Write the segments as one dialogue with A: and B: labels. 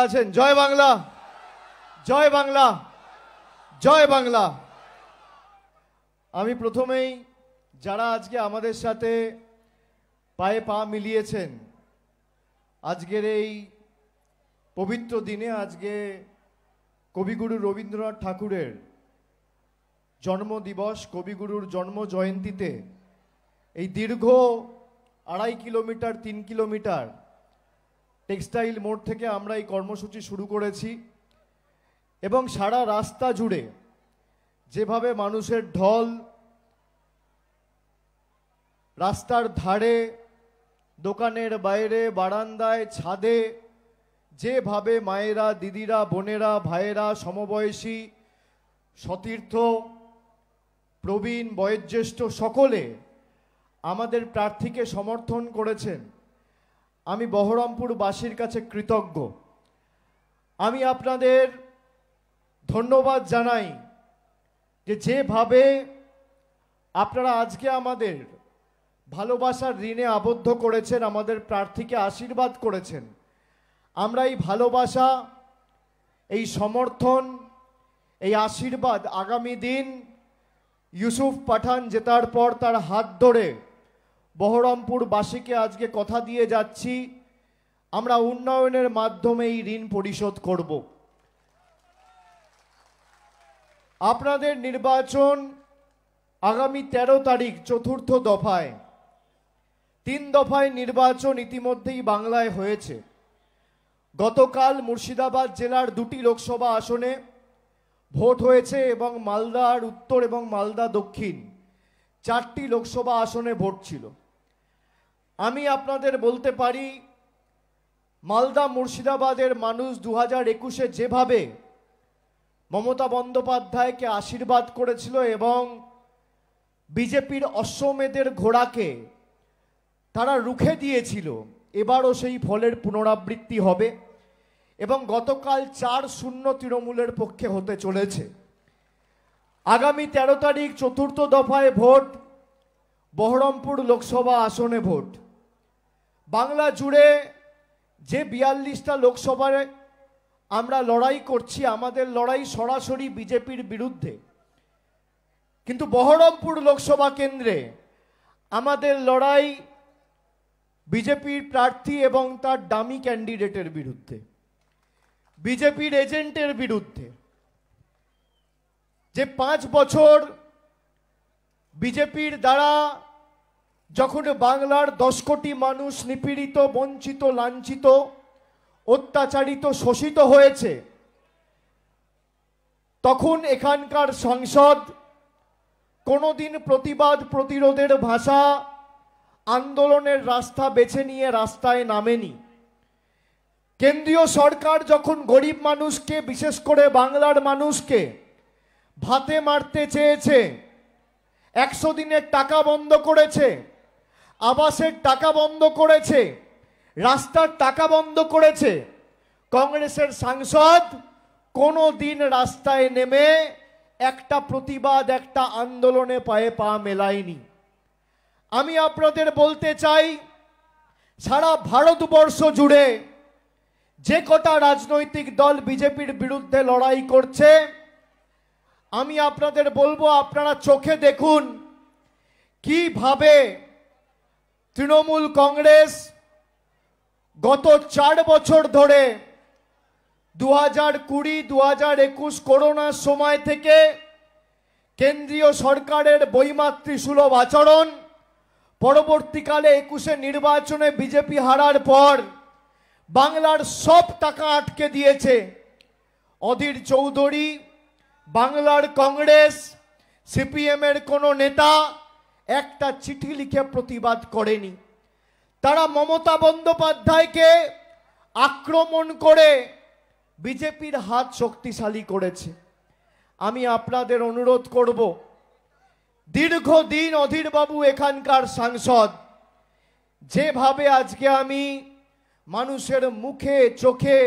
A: আছেন জয় বাংলা, জয় বাংলা, জয় বাংলা। আমি প্রথমেই যারা আজকে আমাদের সাথে পায়ে পা মিলিয়েছেন আজকের এই পবিত্র দিনে, আজকে কবিগুরু রবীন্দ্রনাথ ঠাকুরের জন্মদিবস, কবিগুরুর জন্ম জয়ন্তীতে এই দীর্ঘ 2.5 কিলোমিটার 3 কিলোমিটার টেক্সটাইল মোড় থেকে আমরা এই কর্মসূচি শুরু করেছি এবং সারা রাস্তা জুড়ে যেভাবে মানুষের ঢল, রাস্তার ধারে, দোকানের বাইরে, বারান্দায়, ছাদে যেভাবে মায়েরা, দিদিরা, বোনেরা, ভাইয়েরা, সমবয়সী, সতীর্থ, প্রবীণ, বয়োজ্যেষ্ঠ সকলে আমাদের প্রার্থীকে সমর্থন করেছেন, আমি বহরমপুরবাসীর কাছে কৃতজ্ঞ। আমি আপনাদের ধন্যবাদ জানাই যে যেভাবে আপনারা আজকে আমাদের ভালোবাসার ঋণে আবদ্ধ করেছেন, আমাদের প্রার্থীকে আশীর্বাদ করেছেন। আমরা এই ভালোবাসা, এই সমর্থন, এই আশীর্বাদ আগামী দিন ইউসুফ পাঠান জেতার পর তার হাত ধরে বহরমপুরবাসীকে আজকে কথা দিয়ে যাচ্ছি, আমরা উন্নয়নের মাধ্যমে এই ঋণ পরিশোধ করব। আপনাদের নির্বাচন আগামী 13 তারিখ, চতুর্থ দফায়। 3 দফায় নির্বাচন ইতিমধ্যেই বাংলায় হয়েছে। গতকাল মুর্শিদাবাদ জেলার 2টি লোকসভা আসনে ভোট হয়েছে এবং মালদার উত্তর এবং মালদা দক্ষিণ 4টি লোকসভা আসনে ভোট ছিল। আমি আপনাদের বলতে পারি, মালদা মুর্শিদাবাদের মানুষ 2021-এ যেভাবে মমতা বন্দ্যোপাধ্যায়কে আশীর্বাদ করেছিল এবং বিজেপির অশ্বমেধের ঘোড়াকে তারা রুখে দিয়েছিল, এবারও সেই ফলের পুনরাবৃত্তি হবে এবং গতকাল 4-0 তৃণমূলের পক্ষে হতে চলেছে। আগামী 13 তারিখ চতুর্থ দফায় ভোট, বহরমপুর লোকসভা আসনে ভোট। বাংলা জুড়ে যে 42টা লোকসভায় আমরা লড়াই করছি, আমাদের লড়াই সরাসরি বিজেপির বিরুদ্ধে, কিন্তু বহরমপুর লোকসভা কেন্দ্রে আমাদের লড়াই বিজেপির প্রার্থী এবং তার ডামি ক্যান্ডিডেটের বিরুদ্ধে, বিজেপির এজেন্টের বিরুদ্ধে। যে 5 বছর বিজেপির দ্বারা যখন বাংলার 10 কোটি মানুষ নিপীড়িত, বঞ্চিত, লাঞ্ছিত, অত্যাচারিত, শোষিত হয়েছে, তখন এখানকার সংসদ কোনোদিন প্রতিবাদ প্রতিরোধের ভাষা, আন্দোলনের রাস্তা বেছে নিয়ে রাস্তায় নামেনি। কেন্দ্রীয় সরকার যখন গরিব মানুষকে, বিশেষ করে বাংলার মানুষকে ভাতে মারতে চেয়েছে, 100 দিনের টাকা বন্ধ করেছে, আবাসের টাকা বন্ধ করেছে, রাস্তার টাকা বন্ধ করেছে, কংগ্রেসের সাংসদ কোনো দিন রাস্তায় নেমে একটা প্রতিবাদ, একটা আন্দোলনে পায়ে পা মেলায়নি। আমি আপনাদের বলতে চাই, সারা ভারতবর্ষ জুড়ে যে কটা রাজনৈতিক দল বিজেপির বিরুদ্ধে লড়াই করছে, আমি আপনাদের বলবো, আপনারা চোখে দেখুন কিভাবে তৃণমূল কংগ্রেস গত 4 বছর ধরে 2020, 2021 করোনার সময় থেকে কেন্দ্রীয় সরকারের বৈমাতৃসুলভ আচরণ, পরবর্তীকালে 21-এ নির্বাচনে বিজেপি হারার পর বাংলার সব টাকা আটকে দিয়েছে। অধীর চৌধুরী, বাংলার কংগ্রেস, সিপিএমের কোনো নেতা একটা চিঠি লিখে প্রতিবাদ করেনি। তারা মমতা বন্দ্যোপাধ্যায়কে আক্রমণ করে বিজেপির হাত শক্তিশালী করেছে। আমি আপনাদের অনুরোধ করব, দীর্ঘদিন অধীরবাবু এখানকার সাংসদ, যেভাবে আজকে আমি মানুষের মুখে চোখে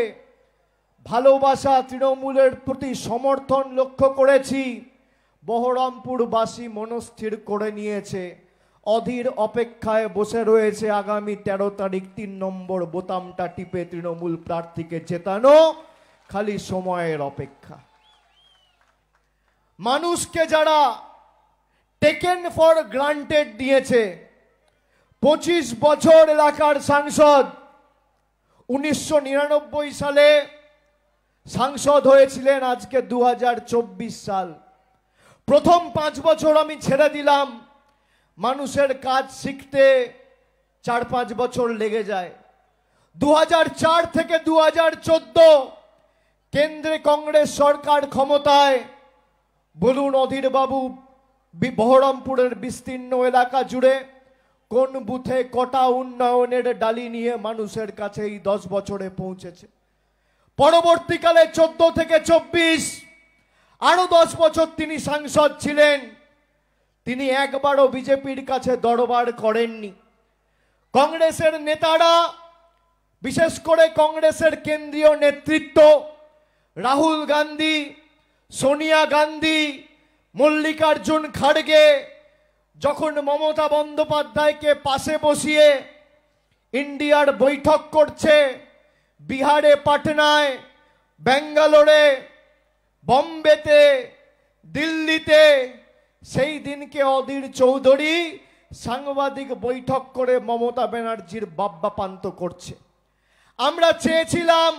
A: ভালোবাসা, তৃণমূলের প্রতি সমর্থন লক্ষ্য করেছি, বহরমপুরবাসী মনস্থির করে নিয়েছে অধীর অপেক্ষায় বসে রয়েছে আগামী 13 তারিখ 3 নম্বর বোতামটা টিপে তৃণমূল প্রার্থীকে জেতানো, খালি সময়ের অপেক্ষা। মানুষকে যারা টেকেন ফর গ্রান্টেড দিয়েছে, 25 বছর এলাকার সাংসদ, 1999 সালে সাংসদ হয়েছিলেন, আজকে 2024 সাল। প্রথম 5 বছর আমি ছেড়ে দিলাম, মানুষের কাজ শিখতে 4-5 বছর লেগে যায়। 2004 থেকে 2014 কেন্দ্রে কংগ্রেস সরকার ক্ষমতায়। বলুন অধীর বাবু, বহরমপুরের বিস্তীর্ণ এলাকা জুড়ে কোন বুথে কটা উন্নয়নের ডালি নিয়ে মানুষের কাছে এই 10 বছরে পৌঁছেছে? পরবর্তীকালে 14 থেকে 24 আরো 10 বছর তিনি সাংসদ ছিলেন, তিনি একবারও বিজেপির কাছে দরবার করেননি। কংগ্রেসের নেতারা, বিশেষ করে কংগ্রেসের কেন্দ্রীয় নেতৃত্ব, রাহুল গান্ধী, সোনিয়া গান্ধী, মল্লিকার্জুন খাড়গে, যখন মমতা বন্দ্যোপাধ্যায়কে পাশে বসিয়ে ইন্ডিয়ার বৈঠক করছে, বিহারে পাটনায়, ব্যাঙ্গালোরে, বম্বেতে, দিল্লিতে, সেই দিনকে অধীর চৌধুরী সাংবাদিক বৈঠক করে মমতা ব্যানার্জির বাব্যাপান্ত করছে। আমরা চেয়েছিলাম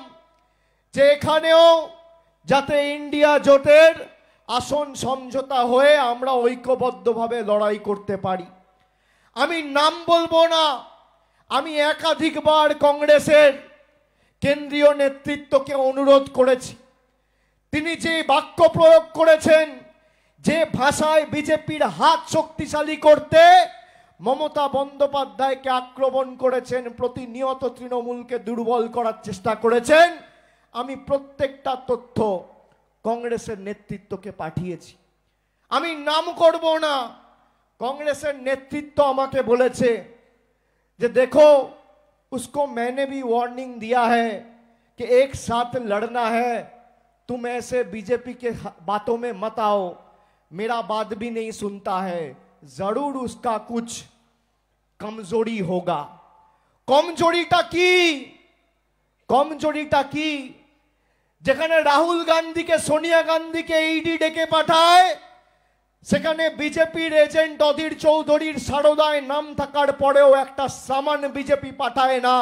A: যে এখানেও যাতে ইন্ডিয়া জোটের আসন সমঝোতা হয়ে আমরা ঐক্যবদ্ধভাবে লড়াই করতে পারি। আমি নাম বলবো না, আমি একাধিকবার কংগ্রেসের কেন্দ্রীয় নেতৃত্বকে অনুরোধ করেছি। তিনি যে বাক্য প্রয়োগ করেছেন, যে ভাষায় বিজেপির হাত শক্তিশালী করতে মমতা বন্দ্যোপাধ্যায়কে আক্রমণ করেছেন, প্রতিনিয়ত তৃণমূলকে দুর্বল করার চেষ্টা করেছেন, আমি প্রত্যেকটা তথ্য কংগ্রেসের নেতৃত্বকে পাঠিয়েছি। আমি নাম করব না, কংগ্রেসের নেতৃত্ব আমাকে বলেছে যে দেখো, उसको मैंने भी वार्निंग दिया है कि एक साथ लड़ना है, तुम ऐसे बीजेपी के बातों में मत आओ, मेरा बात भी नहीं सुनता है, जरूर उसका कुछ कमजोरी होगा। कमजोरीटा की? कमजोरीटा की? যেখানে রাহুল গান্ধীকে, সোনিয়া গান্ধীকে ইডি ডেকে পাঠায়, সেখানে বিজেপির এজেন্ট অধীর চৌধুরীর সারদায় নাম থাকার পরেও একটা সামান বিজেপি পাঠায় না।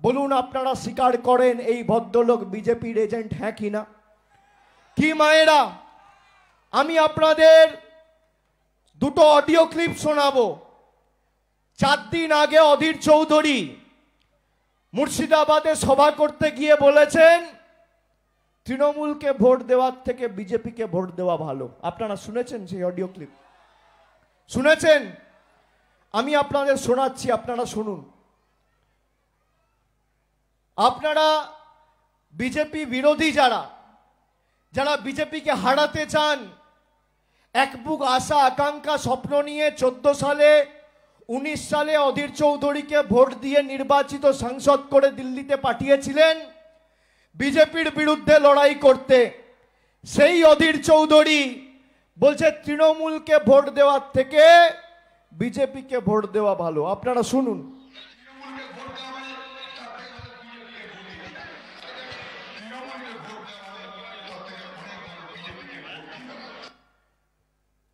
A: বলুন আপনারা স্বীকার করেন এই ভদ্রলোক বিজেপির এজেন্ট হ্যাঁ কি না? কি মায়েরা, আমি আপনাদের দুটো অডিও ক্লিপ শোনাবো। 4 দিন আগে অধীর চৌধুরী মুর্শিদাবাদে সভা করতে গিয়ে বলেছেন তৃণমূলকে ভোট দেওয়ার থেকে বিজেপিকে ভোট দেওয়া ভালো। আপনারা শুনেছেন সেই অডিও ক্লিপ? শুনেছেন? আমি আপনাদের শোনাচ্ছি, আপনারা শুনুন। আপনারা বিজেপি বিরোধী যারা, যারা বিজেপিকে হারাতে চান, এক বুক আশা আকাঙ্ক্ষা স্বপ্ন নিয়ে 14 সালে 19 সালে অধীর চৌধুরীকে ভোট দিয়ে নির্বাচিত সাংসদ করে দিল্লিতে পাঠিয়েছিলেন বিজেপির বিরুদ্ধে লড়াই করতে, সেই অধীর চৌধুরী বলছে তৃণমূলকে ভোট দেওয়ার থেকে বিজেপিকে ভোট দেওয়া ভালো। আপনারা শুনুন।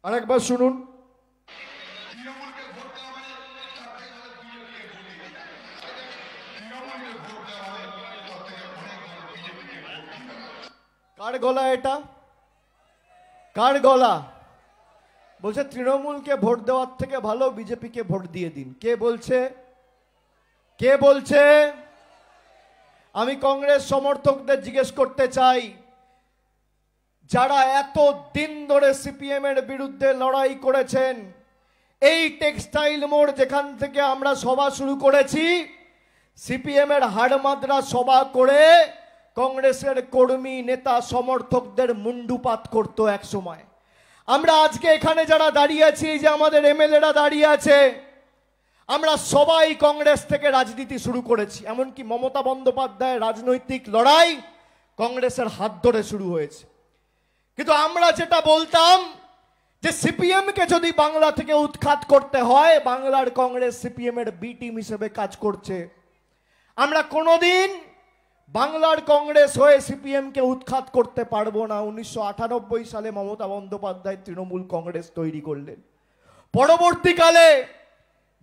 A: আরেকবার শুনুন। কার গলা এটা? কার গলা? বলছে তৃণমূলকে ভোট দেওয়ার থেকে ভালো বিজেপিকে ভোট দিয়ে দিন। কে বলছে? কে বলছে? আমি কংগ্রেস সমর্থকদের জিজ্ঞেস করতে চাই, যারা এত দিন ধরে সিপিএম এর বিরুদ্ধে লড়াই করেছেন, এই টেক্সটাইল মোড় যেখান থেকে আমরা সভা শুরু করেছি, সিপিএম এর হাড়মাদ্রা সভা করে কংগ্রেসের কর্মী নেতা সমর্থকদের মুন্ডুপাত করত এক সময়। আমরা আজকে এখানে যারা দাঁড়িয়ে আছি, যে আমাদের এমএলএরা দাঁড়িয়ে আছে, আমরা সবাই কংগ্রেস থেকে রাজনীতি শুরু করেছি। এমনকি মমতা বন্দ্যোপাধ্যায়ের রাজনৈতিক লড়াই কংগ্রেসের হাত ধরে শুরু হয়েছে। কিন্তু আমরা যেটা বলতাম যে সিপিএম কে যদি বাংলা থেকে উৎখাত করতে হয়, বাংলার কংগ্রেস সিপিএম এর বি টিম হিসেবে কাজ করছে। আমরা কোনোদিন বাংলার কংগ্রেস হয়ে সিপিএম কে উৎখাত করতে পারবো না। 1998 সালে মমতা বন্দ্যোপাধ্যায় তৃণমূল কংগ্রেস তৈরি করলেন। পরবর্তীকালে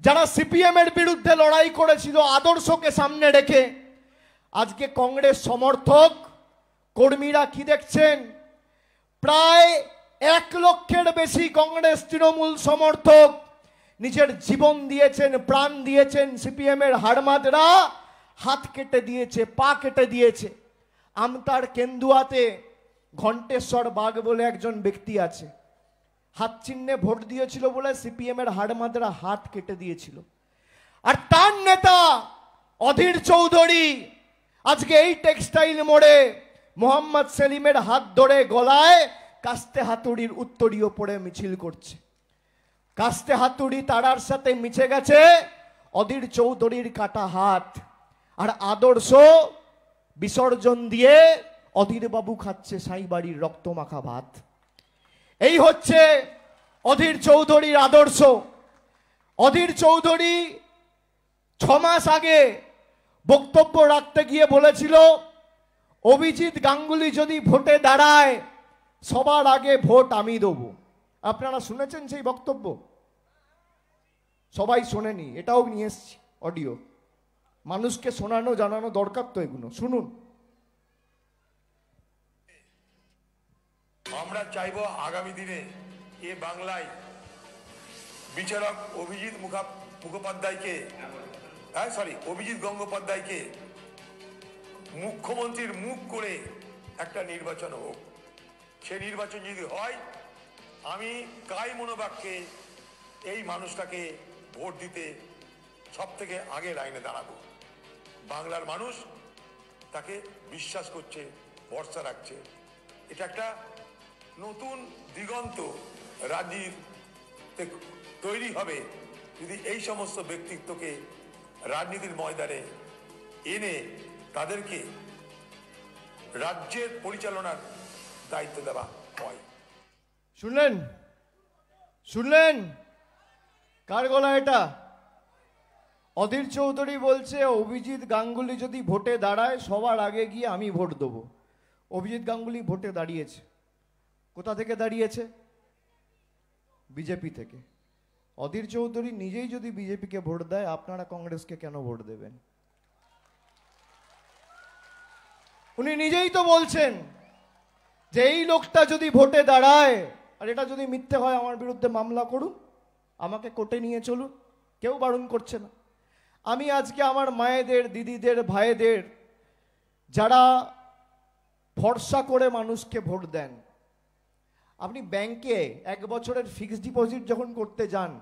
A: যারা সিপিএম এর বিরুদ্ধে লড়াই করেছিল আদর্শকে সামনে রেখে, আজকে কংগ্রেস সমর্থক কর্মীরা কি দেখছেন? প্রায় 1 লক্ষের বেশি কংগ্রেস তৃণমূল সমর্থক নিজের জীবন দিয়েছেন, প্রাণ দিয়েছেন। সিপিএম এর হাড়মাদরা হাত কেটে দিয়েছে, পা কেটে দিয়েছে। আমতার কেন্দুয়াতে ঘণ্টেশ্বর বাগ বলে একজন ব্যক্তি আছে, হাত চিহ্নে ভোট দিয়েছিল বলে সিপিএম এর হাড়মাদরা হাত কেটে দিয়েছিল। আর তার নেতা অধীর চৌধুরী আজকে এই টেক্সটাইল মোড়ে মোহাম্মদ সেলিমের হাত ধরে গলায় কাস্তে হাতুড়ির উত্তরীয় পড়ে মিছিল করছে। কাস্তে হাতুড়ি তারার সাথে মিছে গেছে অধীর চৌধুরীর কাটা হাত। আর আদর্শ বিসর্জন দিয়ে অধীর বাবু খাচ্ছে সাইবাড়ির রক্তমাখা ভাত। এই হচ্ছে অধীর চৌধুরীর আদর্শ। অধীর চৌধুরী 6 মাস আগে বক্তব্য রাখতে গিয়ে বলেছিল, অভিজিৎ গাঙ্গুলি যদি ভোটে দাঁড়ায় সবার আগে ভোট আমি দেবো। আপনারা শুনেছেন সেই বক্তব্য? সবাই শোনেনি, এটাও নিয়ে এসছি অডিও। মানুষকে শোনানো জানানো দরকার তো, এগুলো শুনুন।
B: আমরা চাইবো আগামী দিনে এ বাংলায় বিচারক অভিজিৎ গঙ্গোপাধ্যায়কে মুখ্যমন্ত্রীর মুখ করে একটা নির্বাচন হোক। সে নির্বাচন যদি হয়, আমি কাই মনোবাক্যে এই মানুষটাকে ভোট দিতে সব থেকে আগে লাইনে দাঁড়াবো। বাংলার মানুষ তাকে বিশ্বাস করছে, ভরসা রাখছে। এটা একটা নতুন দিগন্ত রাজনীতিতে তৈরি হবে যদি এই সমস্ত ব্যক্তিত্বকে রাজনীতির ময়দানে এনে তাদেরকে রাজ্যের পরিচালনার দায়িত্ব দেওয়া হয়।
A: শুনলেন? শুনলেন কার গলা এটা? অধীর চৌধুরী বলছে অভিজিৎ গাঙ্গুলি যদি ভোটে দাঁড়ায় সবার আগে গিয়ে আমি ভোট দেবো। অভিজিৎ গাঙ্গুলি ভোটে দাঁড়িয়েছে। কোথা থেকে দাঁড়িয়েছে? বিজেপি থেকে। অধীর চৌধুরী নিজেই যদি বিজেপিকে ভোট দেয়, আপনারা কংগ্রেসকে কেন ভোট দেবেন? উনি নিজেই তো বলছেন যে এই লোকটা যদি ভোটে দাঁড়ায়, আর এটা যদি মিথ্যে হয় আমার বিরুদ্ধে মামলা করুন, আমাকে কোর্টে নিয়ে চলুন, কেউ বারণ করছে না। আমি আজকে আমার মায়েদের, দিদিদের, ভাইদের যারা ভরসা করে মানুষকে ভোট দেন, আপনি ব্যাংকে 1 বছরের ফিক্সড ডিপোজিট যখন করতে যান,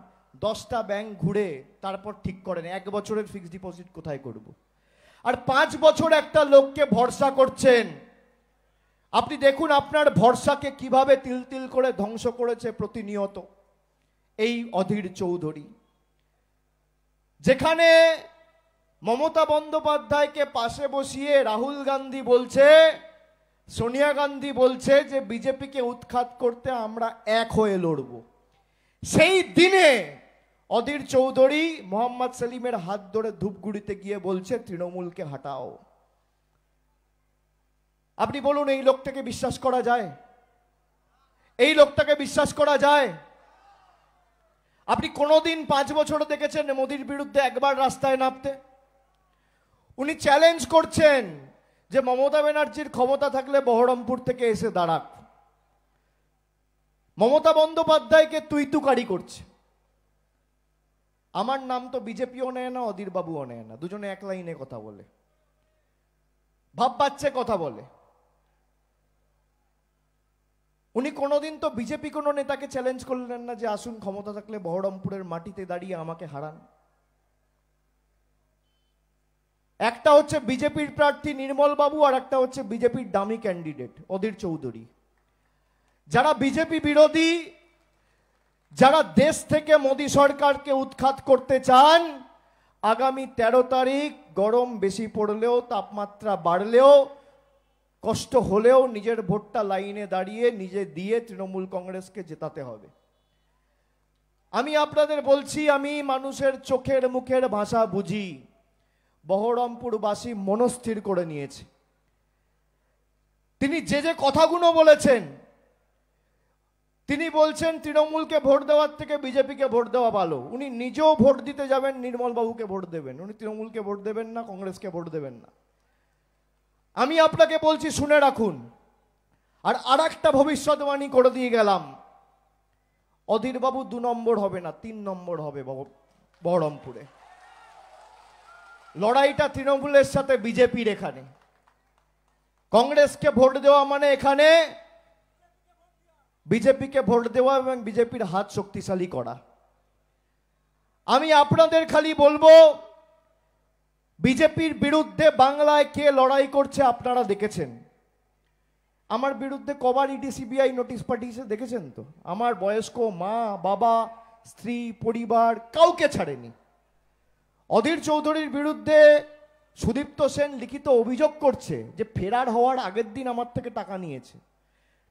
A: 10টা ব্যাংক ঘুরে তারপর ঠিক করেন 1 বছরের ফিক্সড ডিপোজিট কোথায় করব। আর 5 বছর একটা লোককে ভরসা করছেন। আপনি দেখুন আপনার ভরসাকে কিভাবে তিল তিল করে ধ্বংস করেছে প্রতিনিয়ত এই অধীর চৌধুরী। যেখানে মমতা বন্দ্যোপাধ্যায়কে পাশে বসিয়ে রাহুল গান্ধী বলছে, সোনিয়া গান্ধী বলছে যে বিজেপিকে উৎখাত করতে আমরা এক হয়ে লড়ব, সেই দিনে অধীর চৌধুরী মোহাম্মদ সেলিমের হাত ধরে ধূপগুড়িতে গিয়ে বলছে তৃণমূলকে হাঁটাও। আপনি বলুন এই লোকটাকে বিশ্বাস করা যায়? এই লোকটাকে বিশ্বাস করা যায়? আপনি কোনোদিন 5 বছর দেখেছেন মোদির বিরুদ্ধে একবার রাস্তায় নামতে? উনি চ্যালেঞ্জ করছেন যে মমতা ব্যানার্জির ক্ষমতা থাকলে বহরমপুর থেকে এসে দাঁড়াক। মমতা বন্দ্যোপাধ্যায়কে তুই তুকারি করছে। আমার নাম তো বিজেপিও নেয় না, অধীর বাবুও নেয় না, দুজনে এক লাইনে কথা বলে, ভাব পাচ্ছে কথা বলে। উনি কোনোদিন তো বিজেপি কোনো নেতাকে চ্যালেঞ্জ করলেন না যে আসুন ক্ষমতা থাকলে বহরমপুরের মাটিতে দাঁড়িয়ে আমাকে হারান। একটা হচ্ছে বিজেপির প্রার্থী নির্মল বাবু, আর একটা হচ্ছে বিজেপির দামি ক্যান্ডিডেট অধীর চৌধুরী। যারা বিজেপি বিরোধী, যারা দেশ থেকে মোদী সরকারকে উৎখাত করতে চান, আগামী 13 তারিখ গরম বেশি পড়লেও, তাপমাত্রা বাড়লেও, কষ্ট হলেও নিজের ভোটটা লাইনে দাঁড়িয়ে নিজে দিয়ে তৃণমূল কংগ্রেসকে জেতাতে হবে। আমি আপনাদের বলছি, আমি মানুষের চোখের মুখের ভাষা বুঝি। বহরমপুরবাসী মনস্থির করে নিয়েছে। তিনি যে যে কথাগুলো বলেছেন, তিনি বলছেন তৃণমূলকে ভোট দেওয়ার থেকে বিজেপিকে ভোট দেওয়া ভালো। উনি নিজেও ভোট দিতে যাবেন, নির্মল বাবুকে ভোট দেবেন। উনি তৃণমূলকে ভোট দেবেন না, কংগ্রেসকে ভোট দেবেন না। আমি আপনাকে বলছি, শুনে রাখুন। আর একটা ভবিষ্যৎবাণী করে দিয়ে গেলাম, অধীরবাবু 2 নম্বর হবে না, 3 নম্বর হবে বহরমপুরে। লড়াইটা তৃণমূলের সাথে বিজেপির। এখানে কংগ্রেসকে ভোট দেওয়া মানে এখানে বিজেপিকে ভোট দেওয়া এবং বিজেপির হাত শক্তিশালী করা। আমি আপনাদের খালি বলবো, বিজেপির বিরুদ্ধে বাংলায় কে লড়াই করছে আপনারা দেখেছেন। আমার বিরুদ্ধে কবার ইডি সিবিআই নোটিশ পাঠিয়েছে দেখেছেন তো? আমার বয়স্ক মা, বাবা, স্ত্রী, পরিবার কাউকে ছাড়েনি। অধীর চৌধুরীর বিরুদ্ধে সুদীপ্ত সেন লিখিত অভিযোগ করছে যে ফেরার হওয়ার আগের দিন আমার থেকে টাকা নিয়েছে।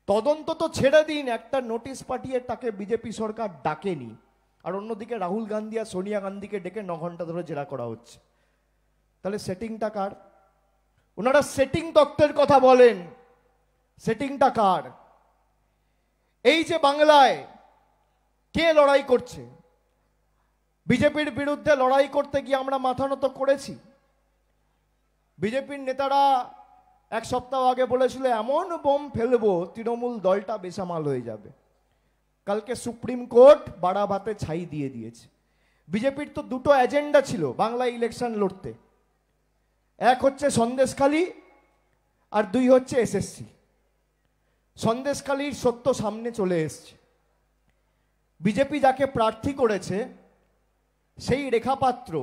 A: তদন্ত তো ছেড়ে দিন, একটা নোটিশ পাঠিয়ে তাকে বিজেপি সরকার ডাকেনি। আর অন্যদিকে রাহুল গান্ধী আর সোনিয়া গান্ধীকে ডেকে 9 ঘন্টা ধরে জেরা করা হচ্ছে। তাহলে সেটিংটা কার? ওনারা সেটিং তত্ত্বের কথা বলেন, সেটিংটা কার? এই যে বাংলায় কে লড়াই করছে, বিজেপির বিরুদ্ধে লড়াই করতে গিয়ে আমরা মাথা নত করেছি। বিজেপির নেতারা 1 সপ্তাহ আগে বলেছিল এমন বোম ফেলবো তৃণমূল দলটা বেসামাল হয়ে যাবে। কালকে সুপ্রিম কোর্ট বাড়াভাতে ছাই দিয়ে দিয়েছে। বিজেপির তো 2টো এজেন্ডা ছিল বাংলায় ইলেকশন লড়তে, এক হচ্ছে সন্দেশখালী আর 2 হচ্ছে এসএসসি। সন্দেশখালীর সত্য সামনে চলে এসছে। বিজেপি যাকে প্রার্থী করেছে সেই রেখা পাত্র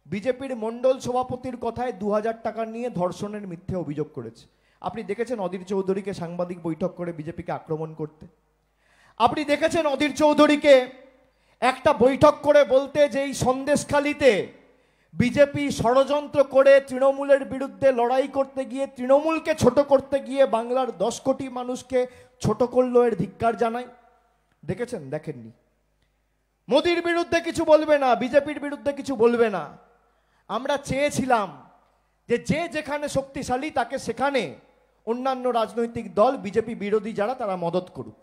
A: বিজেপির মণ্ডল সভাপতির কথায় 2000 টাকা নিয়ে ধর্ষণের মিথ্যে অভিযোগ করেছে। আপনি দেখেছেন অধীর চৌধুরীকে সাংবাদিক বৈঠক করে বিজেপিকে আক্রমণ করতে? আপনি দেখেছেন অধীর চৌধুরীকে একটা বৈঠক করে বলতে যে এই সন্দেশখালীতে বিজেপি ষড়যন্ত্র করে তৃণমূলের বিরুদ্ধে লড়াই করতে গিয়ে, তৃণমূলকে ছোট করতে গিয়ে বাংলার 10 কোটি মানুষকে ছোট করলো, এর ধিক্কার জানাই? দেখেছেন? দেখেননি। মোদির বিরুদ্ধে কিছু বলবে না, বিজেপির বিরুদ্ধে কিছু বলবে না। আমরা চেয়েছিলাম যে যে যেখানে শক্তিশালী তাকে সেখানে অন্যান্য রাজনৈতিক দল, বিজেপি বিরোধী যারা, তারা মদত করুক।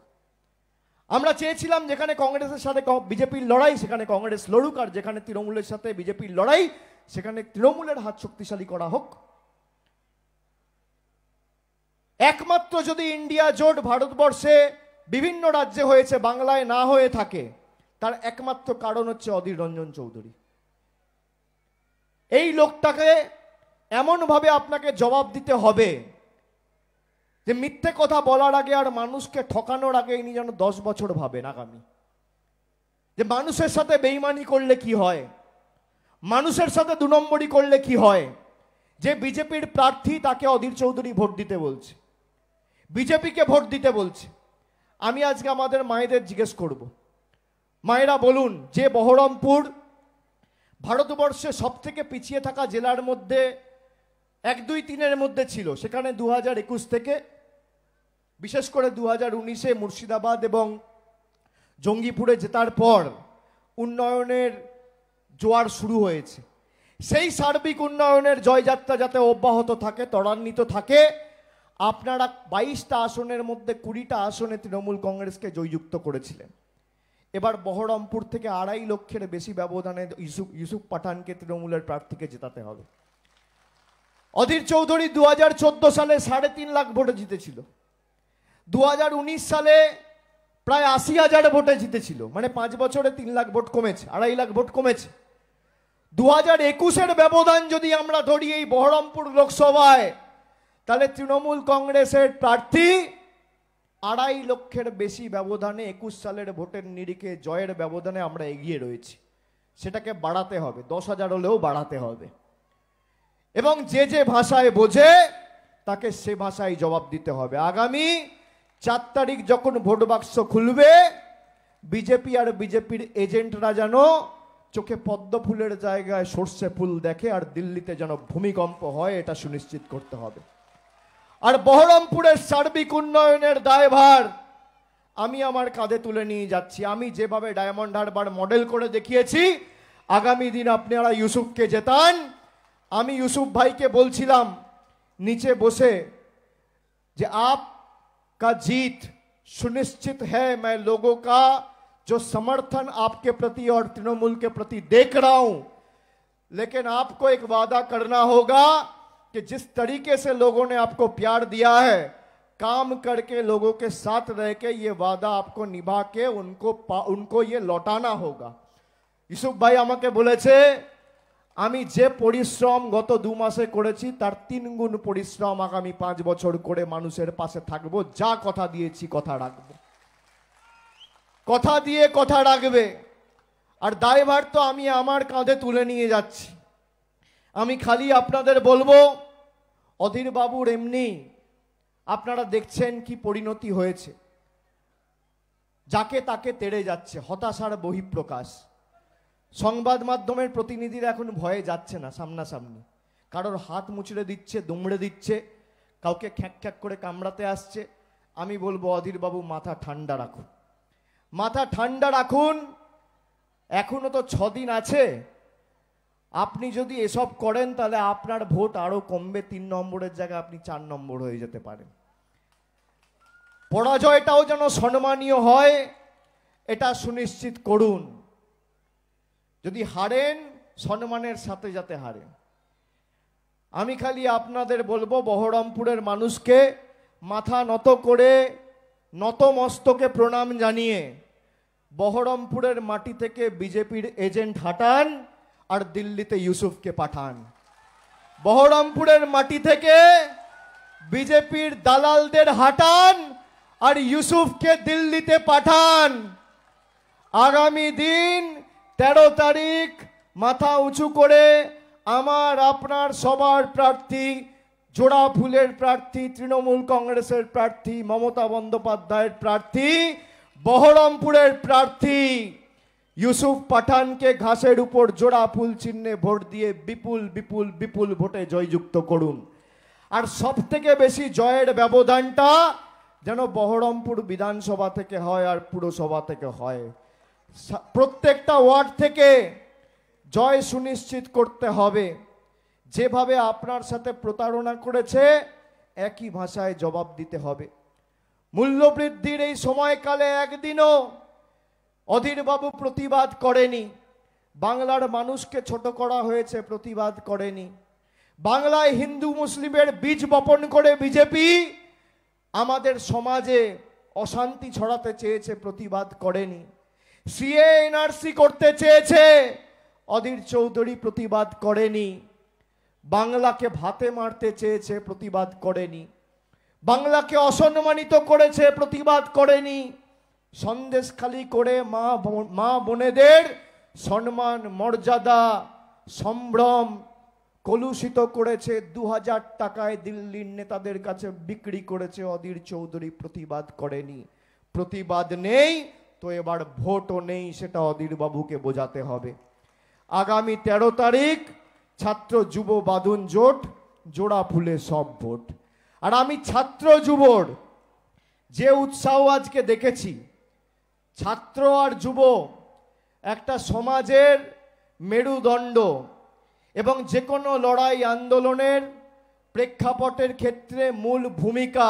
A: আমরা চেয়েছিলাম যেখানে কংগ্রেসের সাথে বিজেপির লড়াই সেখানে কংগ্রেস লড়ুক, আর যেখানে তৃণমূলের সাথে বিজেপির লড়াই সেখানে তৃণমূলের হাত শক্তিশালী করা হোক। একমাত্র যদি ইন্ডিয়া জোট ভারতবর্ষে বিভিন্ন রাজ্যে হয়েছে, বাংলায় না হয়ে থাকে, তার একমাত্র কারণ হচ্ছে অধীর রঞ্জন চৌধুরী। এই লোকটাকে এমনভাবে আপনাকে জবাব দিতে হবে যে মিথ্যে কথা বলার আগে আর মানুষকে ঠকানোর আগে ইনি যেন 10 বছর ভাবেন আগামী, যে মানুষের সাথে বেইমানি করলে কি হয়, মানুষের সাথে 2 নম্বরই করলে কি হয়। যে বিজেপির প্রার্থী তাকে অধীর চৌধুরী ভোট দিতে বলছে, বিজেপিকে ভোট দিতে বলছে। আমি আজকে আমাদের মায়েদের জিজ্ঞেস করব, মায়েরা বলুন, যে বহরমপুর ভারতবর্ষে সব থেকে পিছিয়ে থাকা জেলার মধ্যে 1, 2, 3-এর মধ্যে ছিল, সেখানে 2021 থেকে বিশেষ করে 2019-এ মুর্শিদাবাদ এবং জঙ্গিপুরে জেতার পর উন্নয়নের জোয়ার শুরু হয়েছে। সেই সার্বিক উন্নয়নের জয়যাত্রা যাতে অব্যাহত থাকে, ত্বরান্বিত থাকে, আপনারা 22টা আসনের মধ্যে 20টা আসনে তৃণমূল কংগ্রেসকে জয়যুক্ত করেছিলেন। এবার বহরমপুর থেকে 2.5 লক্ষের বেশি ব্যবধানে ইউসুফ পাঠানকে তৃণমূলের প্রার্থীকে জেতাতে হবে। অধীর চৌধুরী 2014 সালে 3.5 লাখ ভোটে জিতেছিল, 2019 সালে প্রায় 80,000 ভোটে জিতেছিল, মানে 5 বছরে 3 লাখ ভোট কমেছে, 2.5 লাখ ভোট কমেছে। 2021-এর ব্যবধান যদি আমরা ধরি এই বহরমপুর লোকসভায়, তাহলে তৃণমূল কংগ্রেসের প্রার্থী 2.5 লক্ষের বেশি ব্যবধানে 21 সালের ভোটের নিরিখে জয়ের ব্যবধানে আমরা এগিয়ে রয়েছি। সেটাকে বাড়াতে হবে, 10,000 হলেও বাড়াতে হবে। এবং যে যে ভাষায় বোঝে তাকে সে ভাষায় জবাব দিতে হবে। আগামী 4 তারিখ যখন ভোট বাক্স খুলবে, বিজেপি আর বিজেপির এজেন্টরা যেন চোখে পদ্ম ফুলের জায়গায় সর্ষে ফুল দেখে, আর দিল্লিতে যেন ভূমিকম্প হয়, এটা সুনিশ্চিত করতে হবে। আর বহরমপুরের সার্বিক উন্নয়নের দায়ভার আমি আমার কাঁধে তুলে নিয়ে যাচ্ছি। আমি যেভাবে ডায়মন্ড হারবার মডেল করে দেখিয়েছি, আগামী দিন আপনারা ইউসুফকে জেতান। আমি ইউসুফ ভাইকে বলছিলাম নিচে বসে যে आपका जीत सुनिश्चित है। मैं लोगों का जो समर्थन आपके प्रति और तृणमूल के प्रति देख रहा हूं, लेकिन आपको एक वादा करना होगा कि जिस तरीके से लोगों ने आपको प्यार दिया है, काम करके लोगों के साथ रह के ये वादा आपको निभा के उनको ये लौटाना होगा। ইউসুফ ভাই আমাকে বলেছে আমি যে পরিশ্রম গত 2 মাসে করেছি তার 3 গুণ পরিশ্রম আগামী 5 বছর করে মানুষের পাশে থাকবো। যা কথা দিয়েছি কথা রাখবো, কথা দিয়ে কথা রাখবে। আর দায়ভার তো আমি আমার কাঁধে তুলে নিয়ে যাচ্ছি। আমি খালি আপনাদের বলবো অধীর বাবুর এমনি আপনারা দেখছেন কি পরিণতি হয়েছে, যাকে তাকে তেড়ে যাচ্ছে, হতাশার বহিঃপ্রকাশ। সংবাদ মাধ্যমের প্রতিনিধিরা এখন ভয়ে যাচ্ছে না সামনাসামনি, কারোর হাত মুচড়ে দিচ্ছে, দুমড়ে দিচ্ছে, কাউকে খ্যাঁক খ্যাঁক করে কামড়াতে আসছে। আমি বলবো অধীর বাবু মাথা ঠান্ডা রাখুন, মাথা ঠান্ডা রাখুন। এখনো তো 6 দিন আছে। আপনি যদি এসব করেন তাহলে আপনার ভোট আরো কমবে, 3 নম্বরের জায়গায় আপনি 4 নম্বর হয়ে যেতে পারেন। পরাজয়টাও যেন সম্মানীয় হয় এটা সুনিশ্চিত করুন। যদি হারেন সম্মানের সাথে যাতে হারেন। আমি খালি আপনাদের বলবো বহরমপুরের মানুষকে মাথা নত করে নত মস্তকে প্রণাম জানিয়ে বহরমপুরের মাটি থেকে বিজেপির এজেন্ট হাঁটান আর দিল্লিতে ইউসুফকে পাঠান। বহরমপুরের মাটি থেকে বিজেপির দালালদের হাঁটান আর ইউসুফকে দিল্লিতে পাঠান। আগামী দিন 13 তারিখ মাথা উঁচু করে আমার আপনার সবার প্রার্থী, জোড়া ফুলের প্রার্থী, তৃণমূল কংগ্রেসের প্রার্থী, মমতা বন্দ্যোপাধ্যায়ের প্রার্থী, বহরমপুরের প্রার্থী ইউসুফ পাঠানকে ঘাসের উপর জোড়া ফুল চিহ্নে ভোট দিয়ে বিপুল বিপুল বিপুল ভোটে জয়যুক্ত করুন। আর সব থেকে বেশি জয়ের ব্যবধানটা যেন বহরমপুর বিধানসভা থেকে হয় আর পুরসভা থেকে হয়। প্রত্যেকটা ওয়ার্ড থেকে জয় সুনিশ্চিত করতে হবে। যেভাবে আপনার সাথে প্রতারণা করেছে একই ভাষায় জবাব দিতে হবে। মূল্যবৃদ্ধির এই সময়কালে একদিনও অধীরবাবু প্রতিবাদ করেনি। বাংলার মানুষকে ছোট করা হয়েছে, প্রতিবাদ করেনি। বাংলায় হিন্দু মুসলিমের বীজ বপন করে বিজেপি আমাদের সমাজে অশান্তি ছড়াতে চেয়েছে, প্রতিবাদ করেনি। সিএ এনআরসি করতে চেয়েছে, অধীর চৌধুরী প্রতিবাদ করেনি। বাংলাকে ভাতে মারতে চেয়েছে, প্রতিবাদ করেনি। বাংলাকে অসম্মানিত করেছে, প্রতিবাদ করেনি। সন্দেশখালি করে মা বোনেদের সম্মান, মর্যাদা, সম্ভ্রম কলুষিত করেছে, 2000 টাকায় দিল্লির নেতাদের কাছে বিক্রি করেছে, অধীর চৌধুরী প্রতিবাদ করেনি। প্রতিবাদ নেই তো এবার ভোটও নেই, সেটা অধীর বাবুকে বোঝাতে হবে। আগামী 13 তারিখ ছাত্র যুব বাঁধন জোট, জোড়া ফুলে সব ভোট। আর আমি ছাত্র যুবর যে উৎসাহ আজকে দেখেছি, ছাত্র আর যুব একটা সমাজের মেরুদণ্ড এবং যে কোনো লড়াই আন্দোলনের প্রেক্ষাপটের ক্ষেত্রে মূল ভূমিকা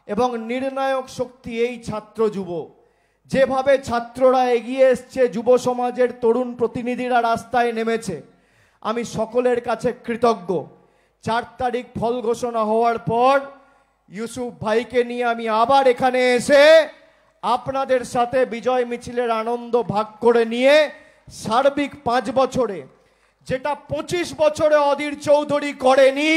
A: এবং নির্ণায়ক শক্তি এই ছাত্র যুব। যেভাবে ছাত্ররা এগিয়ে এসছে, যুব সমাজের তরুণ প্রতিনিধিরা রাস্তায় নেমেছে, আমি সকলের কাছে কৃতজ্ঞ। 4 তারিখ ফল ঘোষণা হওয়ার পর ইউসুফ ভাইকে নিয়ে আমি আবার এখানে এসে আপনাদের সাথে বিজয় মিছিলের আনন্দ ভাগ করে নিয়ে সার্বিক 5 বছরে যেটা 25 বছরে অধীর চৌধুরী করেনি,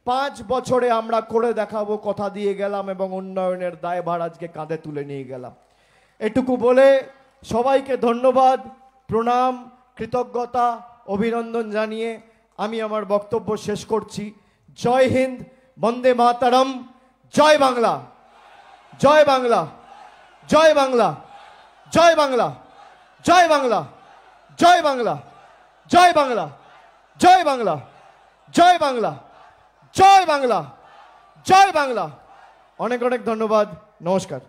A: 5 বছরে আমরা করে দেখাবো, কথা দিয়ে গেলাম এবং উন্নয়নের দায়ভার আজকে কাঁধে তুলে নিয়ে গেলাম। এটুকু বলে সবাইকে ধন্যবাদ, প্রণাম, কৃতজ্ঞতা, অভিনন্দন জানিয়ে আমি আমার বক্তব্য শেষ করছি। জয় হিন্দ, বন্দে মাতরম, জয় বাংলা, জয় বাংলা, জয় বাংলা, জয় বাংলা, জয় বাংলা, জয় বাংলা, জয় বাংলা, জয় বাংলা, জয় বাংলা, জয় বাংলা, জয় বাংলা। অনেক অনেক ধন্যবাদ, নমস্কার।